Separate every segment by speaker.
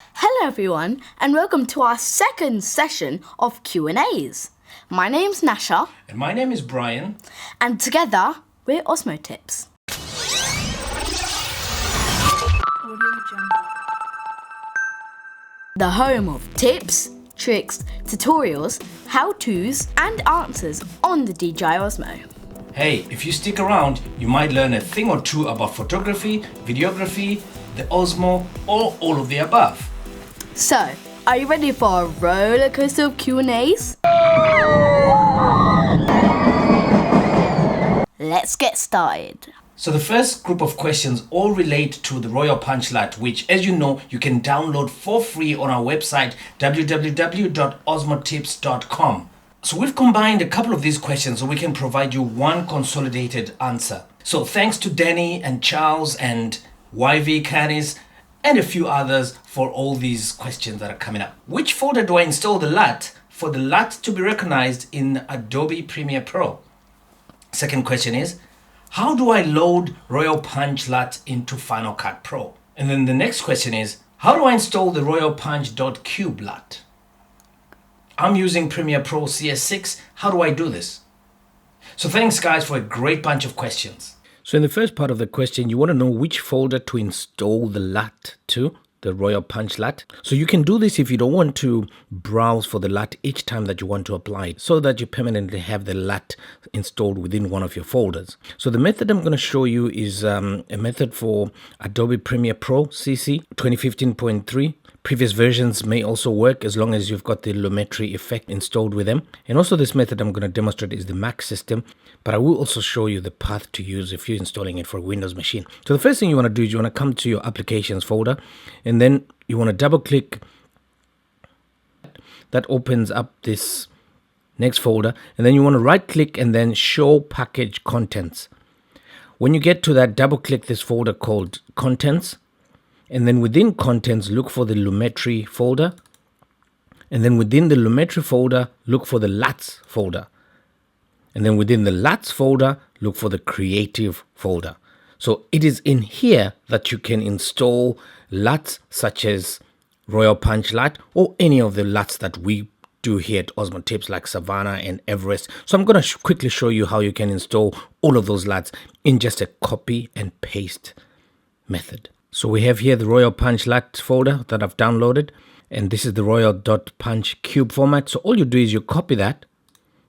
Speaker 1: Hello everyone and welcome to our second session of Q&As. My name's Nasha.
Speaker 2: And my name is Brian.
Speaker 1: And together we're Osmo Tips. The home of tips, tricks, tutorials, how-tos and answers on the DJI Osmo.
Speaker 2: Hey, if you stick around, you might learn a thing or two about photography, videography, the Osmo, or all of the above.
Speaker 1: So, are you ready for a roller coaster of Q&As? Let's get started.
Speaker 2: So the first group of questions all relate to the Royal Punch LUT, which, as you know, you can download for free on our website www.osmotips.com. So we've combined a couple of these questions so we can provide you one consolidated answer. So thanks to Danny and Charles and YV Canis and a few others for all these questions that are coming up. Which folder do I install the LUT for the LUT to be recognized in Adobe Premiere Pro? Second question is, how do I load Royal Punch LUT into Final Cut Pro? And then the next question is, how do I install the Royal Punch Cube LUT? I'm using Premiere Pro CS6. How do I do this? So thanks guys for a great bunch of questions. So in the first part of the question, you want to know which folder to install the LUT to, the Royal Punch LUT. So you can do this if you don't want to browse for the LUT each time that you want to apply it, so that you permanently have the LUT installed within one of your folders. So the method I'm going to show you is a method for Adobe Premiere Pro CC 2015.3. Previous versions may also work as long as you've got the Lumetri effect installed with them. And also this method I'm going to demonstrate is the Mac system, but I will also show you the path to use if you're installing it for a Windows machine. So the first thing you want to do is you want to come to your applications folder, and then you want to double click. That opens up this next folder, and then you want to right click and then show package contents. When you get to that, double click this folder called contents. And then within contents, look for the Lumetri folder. And then within the Lumetri folder, look for the LUTs folder. And then within the LUTs folder, look for the creative folder. So it is in here that you can install LUTs such as Royal Punch LUT or any of the LUTs that we do here at Osmo Tips like Savannah and Everest. So I'm going to quickly show you how you can install all of those LUTs in just a copy and paste method. So we have here the Royal Punch LUT folder that I've downloaded, and this is the Royal.Punch Cube format. So all you do is you copy that,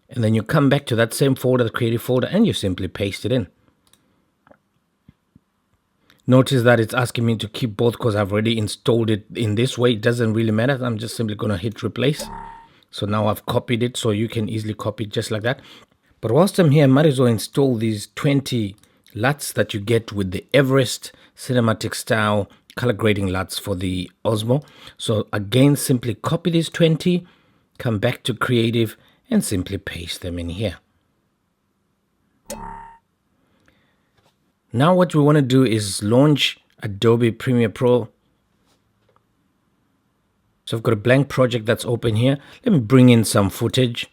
Speaker 2: and then you come back to that same folder, the creative folder, and you simply paste it in. Notice that it's asking me to keep both because I've already installed it in this way. It doesn't really matter. I'm just simply going to hit replace. So now I've copied it, so you can easily copy it just like that. But whilst I'm here, I might as well install these 20 LUTs that you get with the Everest cinematic style color grading LUTs for the Osmo. So again, simply copy these 20, come back to creative and simply paste them in here. Now what we want to do is launch Adobe Premiere Pro. So I've got a blank project that's open here. Let me bring in some footage.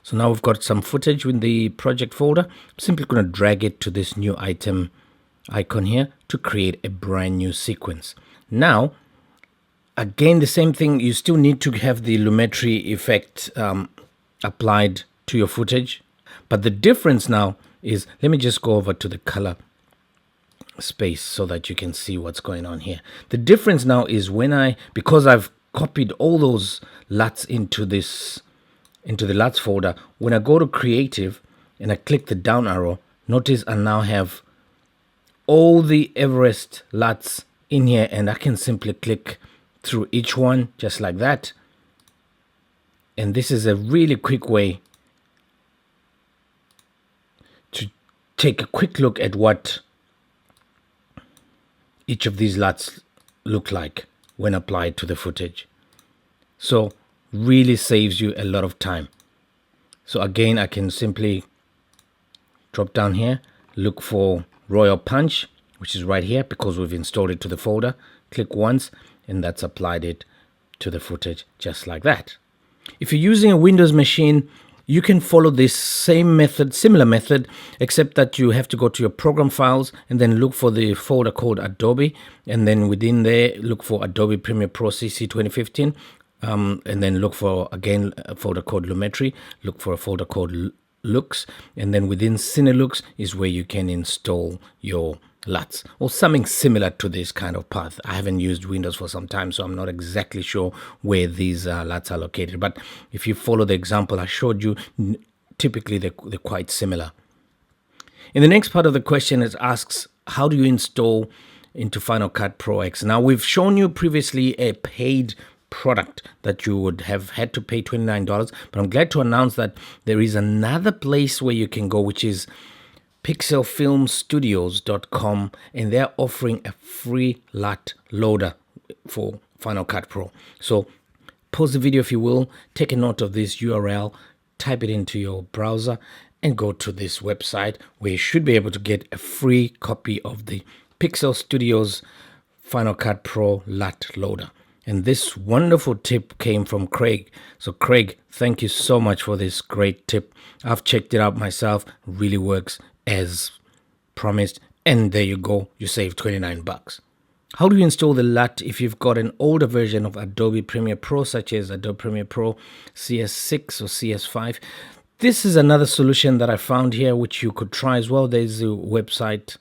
Speaker 2: So now we've got some footage in the project folder. I'm simply going to drag it to this new item icon here to create a brand new sequence. Now, again, the same thing, you still need to have the Lumetri effect applied to your footage. But the difference now is, let me just go over to the color space so that you can see what's going on here. The difference now is because I've copied all those LUTs into the LUTs folder, when I go to creative and I click the down arrow, notice I now have all the Everest LUTs in here, and I can simply click through each one just like that. And this is a really quick way to take a quick look at what each of these LUTs look like when applied to the footage. So really saves you a lot of time. So again, I can simply drop down here, look for Royal Punch, which is right here because we've installed it to the folder. Click once and that's applied it to the footage just like that. If you're using a Windows machine, You can follow this same method, similar method, except that you have to go to your program files and then look for the folder called Adobe, and then within there look for Adobe Premiere Pro CC 2015, and then look for again a folder called Lumetri, look for a folder called Looks, and then within Cinelooks is where you can install your LUTs or something similar to this kind of path. I haven't used Windows for some time, so I'm not exactly sure where these LUTs are located, but if you follow the example I showed you, typically they're quite similar. In the next part of the question, it asks, how do you install into Final Cut Pro X? Now, we've shown you previously a paid product that you would have had to pay $29, but I'm glad to announce that there is another place where you can go, which is pixelfilmstudios.com, and they're offering a free LUT loader for Final Cut Pro. So pause the video if you will, take a note of this URL, type it into your browser, and go to this website where you should be able to get a free copy of the Pixel Studios Final Cut Pro LUT loader. And this wonderful tip came from Craig. So Craig, thank you so much for this great tip. I've checked it out myself, really works as promised, and there you go, you save 29 bucks. How do you install the LUT if you've got an older version of Adobe Premiere Pro, such as Adobe Premiere Pro CS6 or CS5? This is another solution that I found here, which you could try as well. There's a website,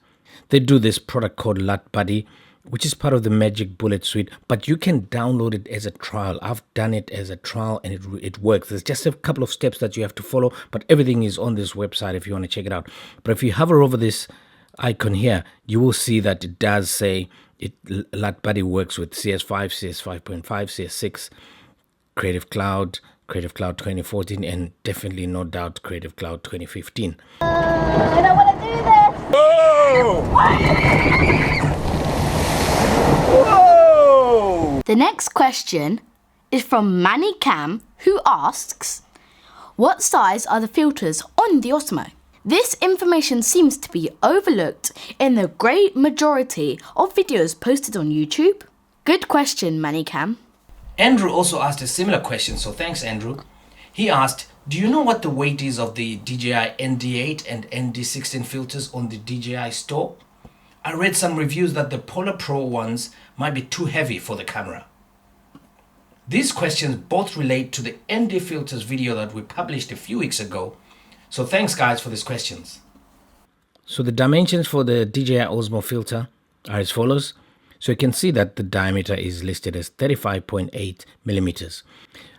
Speaker 2: they do this product called LUT Buddy, which is part of the Magic Bullet suite, but you can download it as a trial. I've done it as a trial and it works. There's just a couple of steps that you have to follow, but everything is on this website if you want to check it out. But if you hover over this icon here, you will see that it does say LUT Buddy works with CS5, CS5.5, CS6, Creative Cloud 2014, and definitely no doubt Creative Cloud 2015.
Speaker 1: I don't want to do this!
Speaker 3: Whoa! Whoa!
Speaker 1: The next question is from Manny Cam, who asks, what size are the filters on the Osmo? This information seems to be overlooked in the great majority of videos posted on YouTube. Good question, Manny Cam.
Speaker 2: Andrew also asked a similar question, so thanks Andrew. He asked, do you know what the weight is of the DJI ND8 and ND16 filters on the DJI store? I read some reviews that the Polar Pro ones might be too heavy for the camera. These questions both relate to the ND filters video that we published a few weeks ago. So thanks guys for these questions. So the dimensions for the DJI Osmo filter are as follows. So you can see that the diameter is listed as 35.8 millimeters.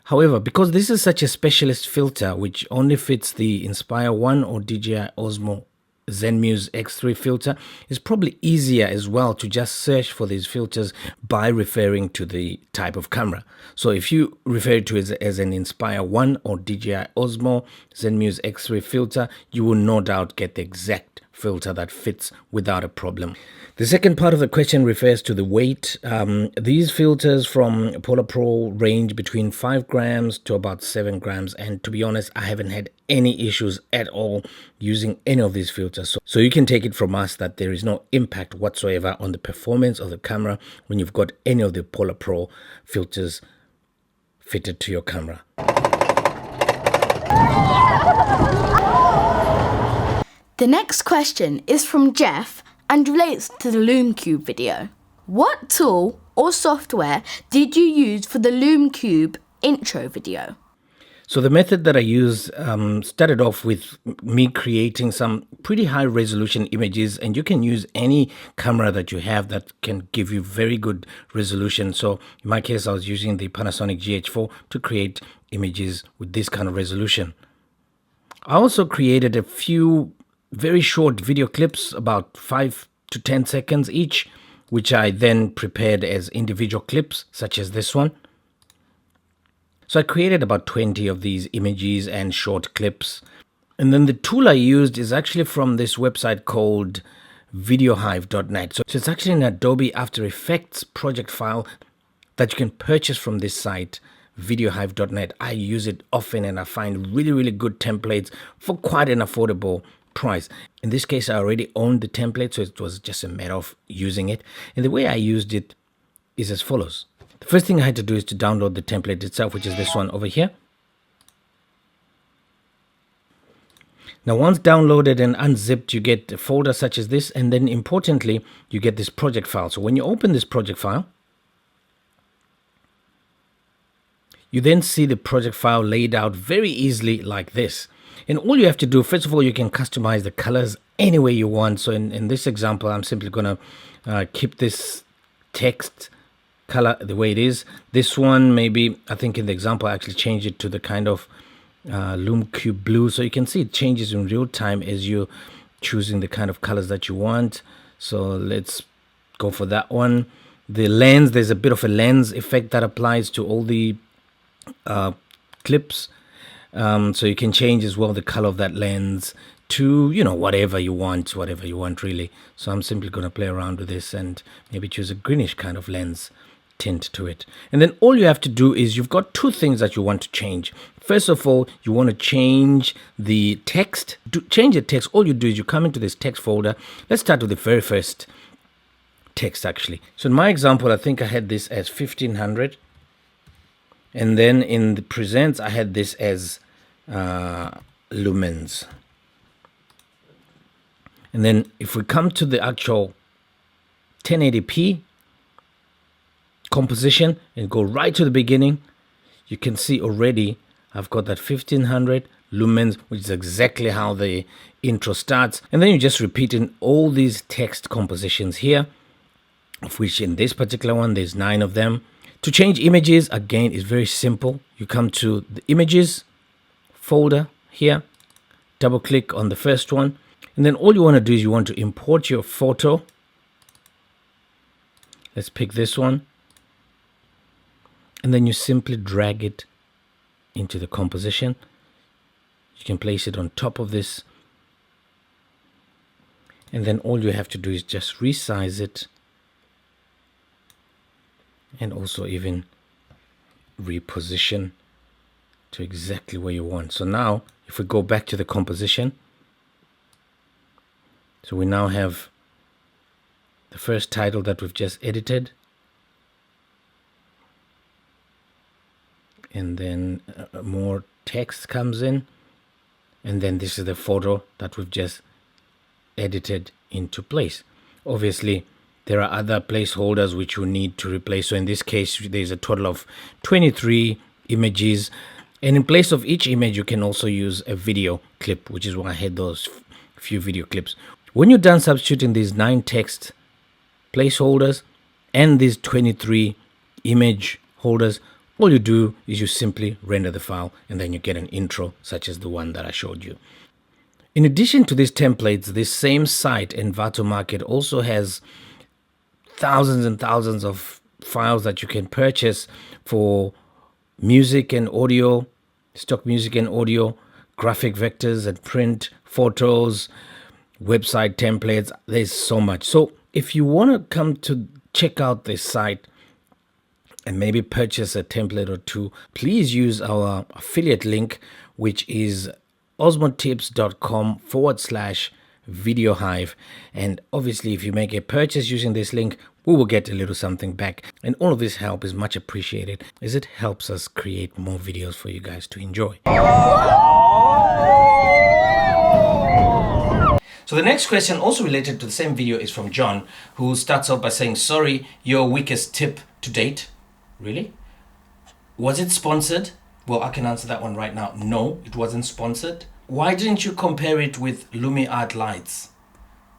Speaker 2: However, because this is such a specialist filter which only fits the Inspire 1 or DJI Osmo Zenmuse X3 filter, it's probably easier as well to just search for these filters by referring to the type of camera. So if you refer to it as an Inspire 1 or DJI Osmo Zenmuse X3 filter, you will no doubt get the exact filter that fits without a problem. The second part of the question refers to the weight. These filters from Polar Pro range between 5 grams to about 7 grams. And to be honest, I haven't had any issues at all using any of these filters. So you can take it from us that there is no impact whatsoever on the performance of the camera when you've got any of the Polar Pro filters fitted to your camera.
Speaker 1: The next question is from Jeff and relates to the Lume Cube video. What tool or software did you use for the Lume Cube intro video?
Speaker 2: So the method that I used started off with me creating some pretty high resolution images, and you can use any camera that you have that can give you very good resolution. So in my case, I was using the Panasonic GH4 to create images with this kind of resolution. I also created a few very short video clips, about 5 to 10 seconds each, which I then prepared as individual clips, such as this one. So I created about 20 of these images and short clips. And then the tool I used is actually from this website called videohive.net. So it's actually an Adobe After Effects project file that you can purchase from this site, videohive.net. I use it often and I find really, really good templates for quite an affordable price. In this case, I already owned the template, so it was just a matter of using it. And the way I used it is as follows. The first thing I had to do is to download the template itself, which is this one over here. Now, once downloaded and unzipped, you get a folder such as this, and then importantly, you get this project file. So when you open this project file, you then see the project file laid out very easily like this. And all you have to do, first of all, you can customize the colors any way you want. So in this example, I'm simply going to keep this text color the way it is. This one, maybe, I think in the example, I actually changed it to the kind of Lume Cube blue. So you can see it changes in real time as you're choosing the kind of colors that you want. So let's go for that one. The lens, there's a bit of a lens effect that applies to all the clips. So you can change as well the color of that lens to, you know, whatever you want really. So I'm simply going to play around with this and maybe choose a greenish kind of lens tint to it. And then all you have to do is you've got two things that you want to change. First of all, you want to change the text. To change the text, all you do is you come into this text folder. Let's start with the very first text actually. So in my example, I think I had this as 1500. And then in the presents, I had this as lumens. And then if we come to the actual 1080p composition and go right to the beginning, you can see already I've got that 1500 lumens, which is exactly how the intro starts. And then you just repeat in all these text compositions here, of which in this particular one, there's 9 of them. To change images, again, is very simple. You come to the images folder here, double click on the first one. And then all you want to do is you want to import your photo. Let's pick this one. And then you simply drag it into the composition. You can place it on top of this. And then all you have to do is just resize it. And also even reposition to exactly where you want. So now, if we go back to the composition, so we now have the first title that we've just edited. And then more text comes in. And then this is the photo that we've just edited into place. Obviously, there are other placeholders which you need to replace. So in this case, there's a total of 23 images. And in place of each image, you can also use a video clip, which is why I had those few video clips. When you're done substituting these 9 text placeholders and these 23 image holders, all you do is you simply render the file and then you get an intro such as the one that I showed you. In addition to these templates, this same site, Envato Market, also has thousands and thousands of files that you can purchase for music and audio, stock music and audio, graphic vectors and print, photos, website templates. There's so much. So if you want to come to check out this site and maybe purchase a template or two, please use our affiliate link, which is osmotips.com/VideoHive. And obviously, if you make a purchase using this link, we will get a little something back. And all of this help is much appreciated as it helps us create more videos for you guys to enjoy. So the next question, also related to the same video, is from John, who starts out by saying, sorry, your weakest tip to date. Really? Was it sponsored? Well, I can answer that one right now. No, it wasn't sponsored. Why didn't you compare it with Lume Art lights?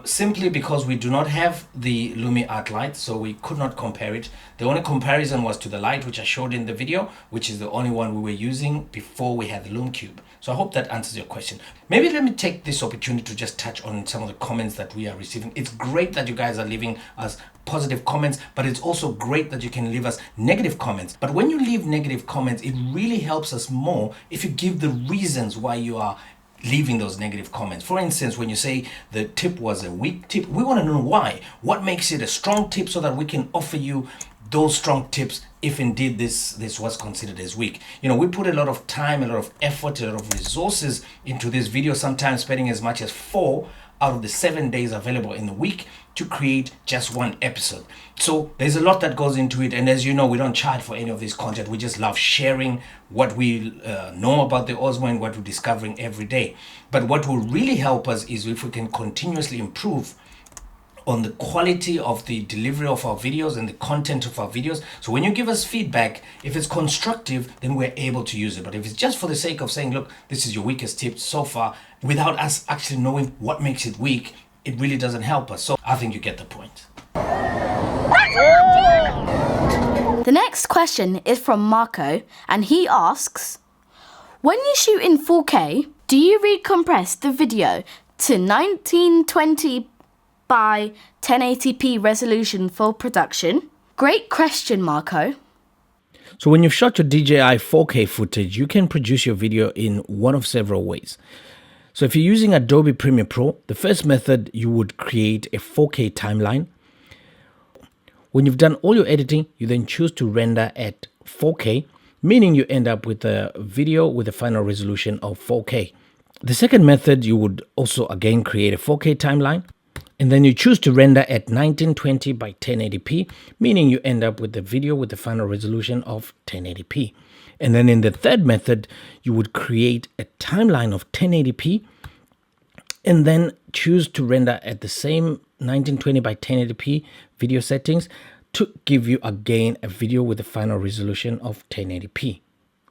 Speaker 2: Simply because we do not have the Lume Art light, so we could not compare it. The only comparison was to the light, which I showed in the video, which is the only one we were using before we had the Lume Cube. So I hope that answers your question. Maybe let me take this opportunity to just touch on some of the comments that we are receiving. It's great that you guys are leaving us positive comments, but it's also great that you can leave us negative comments. But when you leave negative comments, it really helps us more if you give the reasons why you are leaving those negative comments. For instance, when you say the tip was a weak tip, we want to know why. What makes it a strong tip so that we can offer you those strong tips if indeed this was considered as weak. You know, we put a lot of time, a lot of effort, a lot of resources into this video, sometimes spending as much as 4 out of the 7 days available in the week to create just one episode. So there's a lot that goes into it, and as you know, we don't charge for any of this content. We just love sharing what we know about the Osmo and what we're discovering every day. But what will really help us is if we can continuously improve on the quality of the delivery of our videos and the content of our videos. So when you give us feedback, if it's constructive, then we're able to use it. But if it's just for the sake of saying, look, this is your weakest tip so far, without us actually knowing what makes it weak, it really doesn't help us. So I think you get the point.
Speaker 1: The next question is from Marco, and he asks, when you shoot in 4K, do you recompress the video to 1920 by 1080p resolution for production? Great question, Marco.
Speaker 3: So when you've shot your DJI 4K footage, you can produce your video in one of several ways. So if you're using Adobe Premiere Pro, the first method, you would create a 4K timeline. When you've done all your editing, you then choose to render at 4K, meaning you end up with a video with a final resolution of 4K. The second method, you would also again create a 4K timeline. And then you choose to render at 1920 by 1080p, meaning you end up with the video with the final resolution of 1080p. And then in the third method, you would create a timeline of 1080p and then choose to render at the same 1920 by 1080p video settings to give you again a video with the final resolution of 1080p.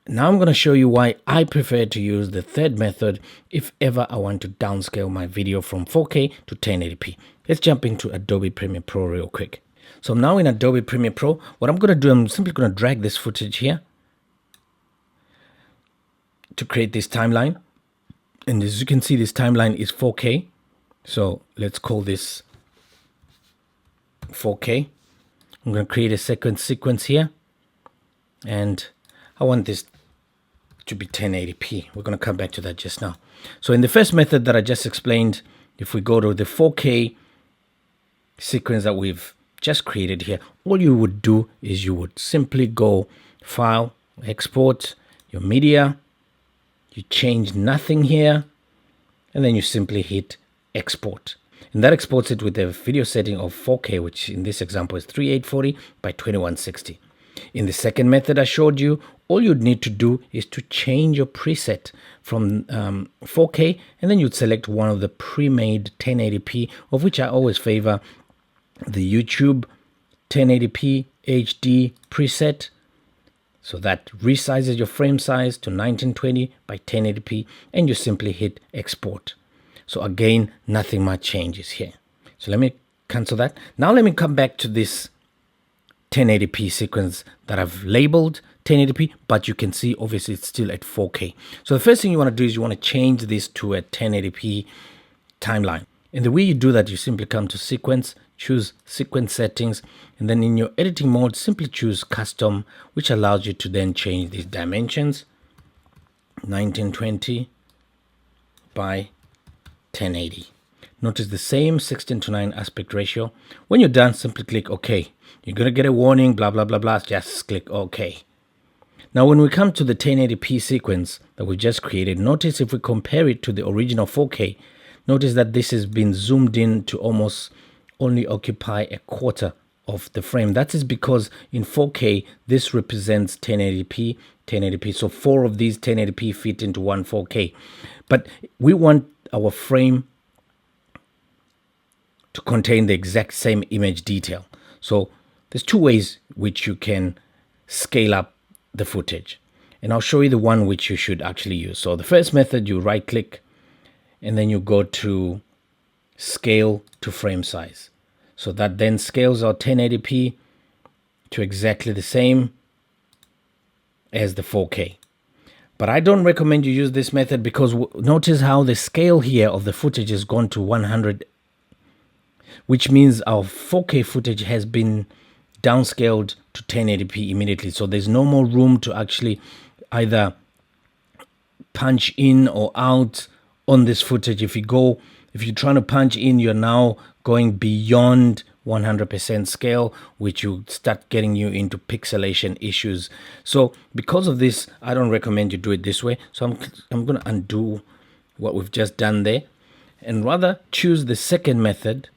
Speaker 3: Now I'm going to show you why I prefer to use the third method if ever I want to downscale my video from 4K to 1080p. Let's jump into Adobe Premiere Pro real quick. So now in Adobe Premiere Pro, what I'm going to do, I'm simply going to drag this footage here to create this timeline. And as you can see, this timeline is 4K. So let's call this 4K. I'm going to create a second sequence here. And I want this to be 1080p. We're going to come back to that just now. So in the first method that I just explained, if we go to the 4K sequence that we've just created here, all you would do is you would simply go File, Export, your media, you change nothing here, and then you simply hit Export. And that exports it with a video setting of 4K, which in this example is 3840 by 2160. In the second method I showed you, all you'd need to do is to change your preset from 4K, and then you'd select one of the pre-made 1080p, of which I always favor the YouTube 1080p HD preset. So that resizes your frame size to 1920 by 1080p, and you simply hit export. So again, nothing much changes here. So let me cancel that. Now let me come back to this 1080p sequence that I've labeled 1080p, but you can see obviously it's still at 4K. So the first thing you want to do is you want to change this to a 1080p timeline. And the way you do that, you simply come to sequence, choose sequence settings, and then in your editing mode, simply choose custom, which allows you to then change these dimensions, 1920 by 1080. Notice the same 16:9 aspect ratio. When you're done, simply click OK. You're going to get a warning, blah, blah, blah, blah. Just click OK. Now, when we come to the 1080p sequence that we just created, notice if we compare it to the original 4K, notice that this has been zoomed in to almost only occupy a quarter of the frame. That is because in 4K, this represents 1080p, 1080p. So 4 of these 1080p fit into one 4K. But we want our frame to contain the exact same image detail. So there's 2 ways which you can scale up the footage. And I'll show you the one which you should actually use. So the first method, you right click and then you go to scale to frame size. So that then scales our 1080p to exactly the same as the 4K. But I don't recommend you use this method because notice how the scale here of the footage has gone to 100, which means our 4K footage has been downscaled to 1080p immediately. So there's no more room to actually either punch in or out on this footage. If you're trying to punch in, you're now going beyond 100% scale, which will start getting you into pixelation issues. So because of this, I don't recommend you do it this way. So I'm going to undo what we've just done there. and rather choose the second method,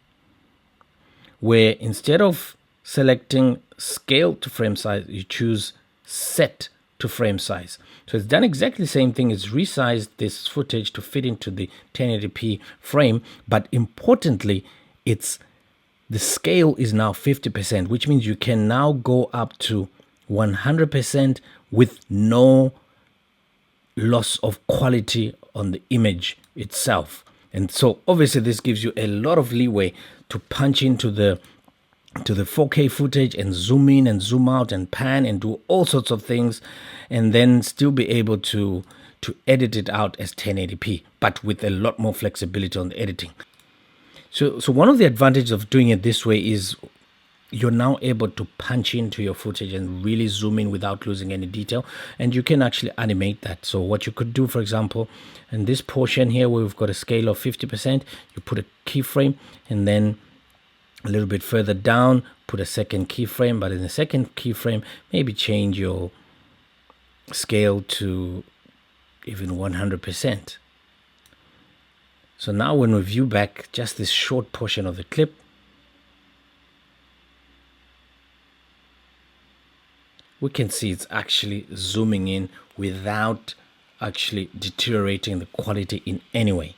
Speaker 3: where instead of selecting scale to frame size, you choose set to frame size. So it's done exactly the same thing. It's resized this footage to fit into the 1080p frame, but importantly, the scale is now 50%, which means you can now go up to 100% with no loss of quality on the image itself. And so obviously this gives you a lot of leeway to punch into the 4K footage and zoom in and zoom out and pan and do all sorts of things, and then still be able to edit it out as 1080p, but with a lot more flexibility on the editing. So one of the advantages of doing it this way is you're now able to punch into your footage and really zoom in without losing any detail, and you can actually animate that. So what you could do, for example, in this portion here where we've got a scale of 50%, you put a keyframe, and then a little bit further down put a second keyframe, but in the second keyframe maybe change your scale to even 100%. So now when we view back just this short portion of the clip, we can see it's actually zooming in without actually deteriorating the quality in any way.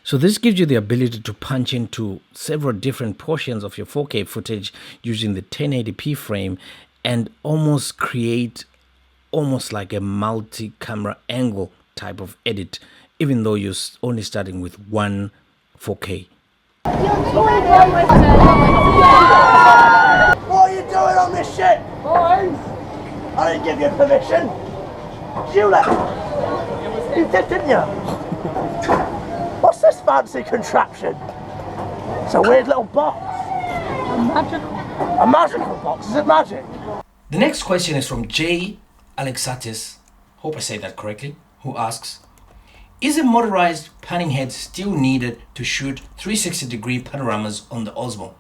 Speaker 3: So this gives you the ability to punch into several different portions of your 4K footage using the 1080p frame and almost create almost like a multi-camera angle type of edit, even though you're only starting with one 4K.
Speaker 4: What are you doing on this shit? Boys! I didn't give you permission. Julia, you did, didn't you? What's this fancy contraption? It's a weird little box. A magical box? Is it magic?
Speaker 2: The next question is from J. Alexatis, hope I say that correctly, who asks, is a motorized panning head still needed to shoot 360-degree panoramas on the Osmo?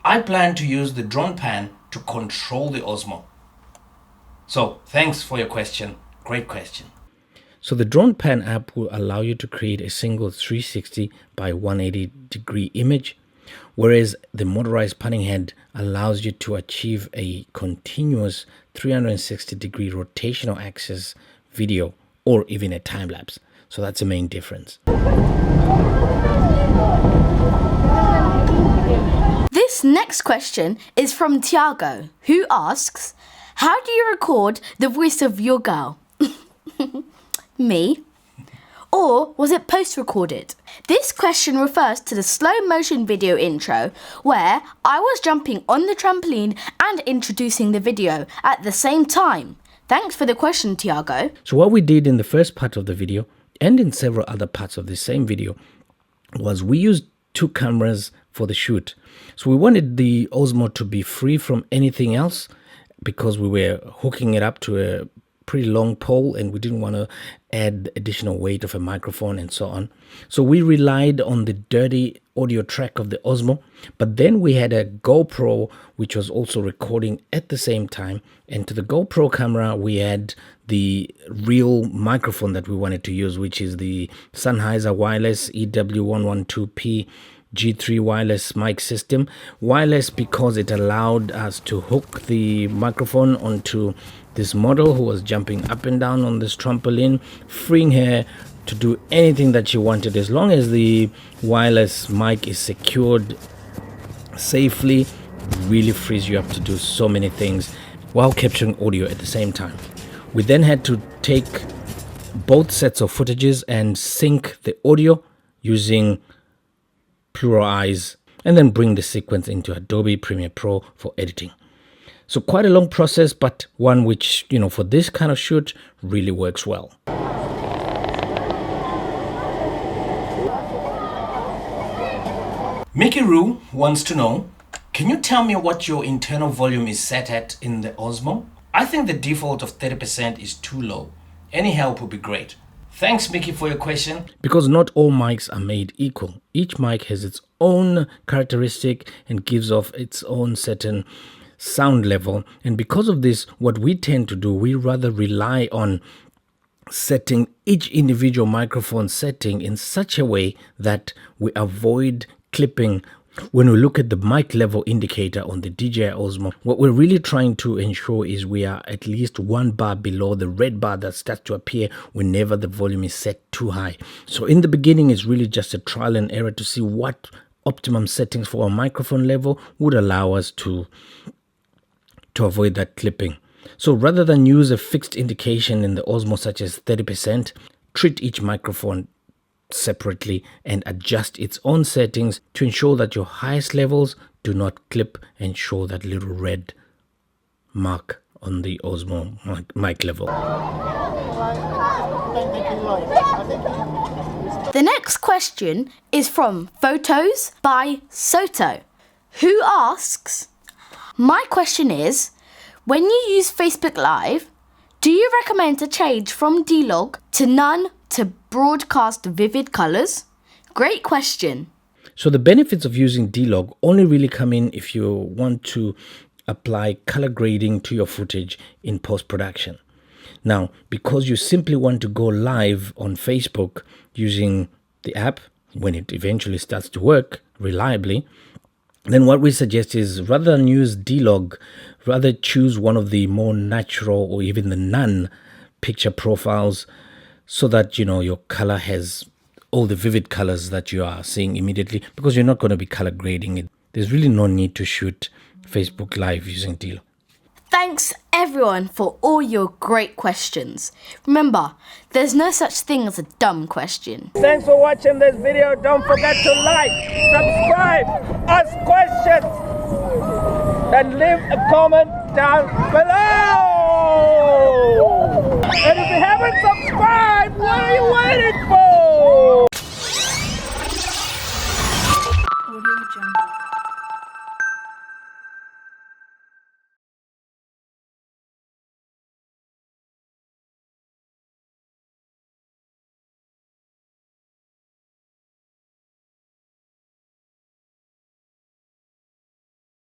Speaker 2: I plan to use the drone pan to control the Osmo. So thanks for your question. Great question.
Speaker 3: So the drone pan app will allow you to create a single 360 by 180 degree image, whereas the motorized panning head allows you to achieve a continuous 360 degree rotational axis video or even a time lapse. So that's the main difference.
Speaker 1: This next question is from Tiago, who asks, how do you record the voice of your girl? Me? Or was it post-recorded? This question refers to the slow motion video intro where I was jumping on the trampoline and introducing the video at the same time. Thanks for the question, Tiago.
Speaker 3: So what we did in the first part of the video and in several other parts of the same video was we used two cameras for the shoot. So we wanted the Osmo to be free from anything else because we were hooking it up to a pretty long pole and we didn't want to add additional weight of a microphone and so on. So we relied on the dirty audio track of the Osmo, but then we had a GoPro which was also recording at the same time, and to the GoPro camera we had the real microphone that we wanted to use, which is the Sennheiser wireless EW112P G3 wireless mic system. Wireless because it allowed us to hook the microphone onto this model who was jumping up and down on this trampoline, freeing her to do anything that she wanted. As long as the wireless mic is secured safely, really frees you up to do so many things while capturing audio at the same time. We then had to take both sets of footages and sync the audio using Pluralize, and then bring the sequence into Adobe Premiere Pro for editing. So quite a long process, but one which, for this kind of shoot really works well.
Speaker 2: Mickey Roo wants to know, can you tell me what your internal volume is set at in the Osmo? I think the default of 30% is too low. Any help would be great. Thanks, Mickey, for your question.
Speaker 3: Because not all mics are made equal. Each mic has its own characteristic and gives off its own certain sound level. And because of this, what we tend to do, we rather rely on setting each individual microphone setting in such a way that we avoid clipping. When we look at the mic level indicator on the DJI Osmo, what we're really trying to ensure is we are at least one bar below the red bar that starts to appear whenever the volume is set too high. So in the beginning, it's really just a trial and error to see what optimum settings for our microphone level would allow us to avoid that clipping. So rather than use a fixed indication in the Osmo such as 30%, treat each microphone separately and adjust its own settings to ensure that your highest levels do not clip and show that little red mark on the Osmo mic level.
Speaker 1: The next question is from Photos by Soto, who asks, my question is, when you use Facebook Live, do you recommend to change from D-Log to none to broadcast vivid colors? Great question.
Speaker 3: So the benefits of using D-Log only really come in if you want to apply color grading to your footage in post-production. Now, because you simply want to go live on Facebook using the app, when it eventually starts to work reliably, then what we suggest is rather than use D-Log, rather choose one of the more natural or even the none picture profiles so that, you know, your color has all the vivid colors that you are seeing immediately, because you're not going to be color grading it. There's really no need to shoot Facebook Live using D-Log.
Speaker 1: Thanks everyone for all your great questions. Remember, there's no such thing as a dumb question.
Speaker 4: Thanks for watching this video. Don't forget to like, subscribe, ask questions, and leave a comment down below. And if you haven't subscribed, what are you waiting for?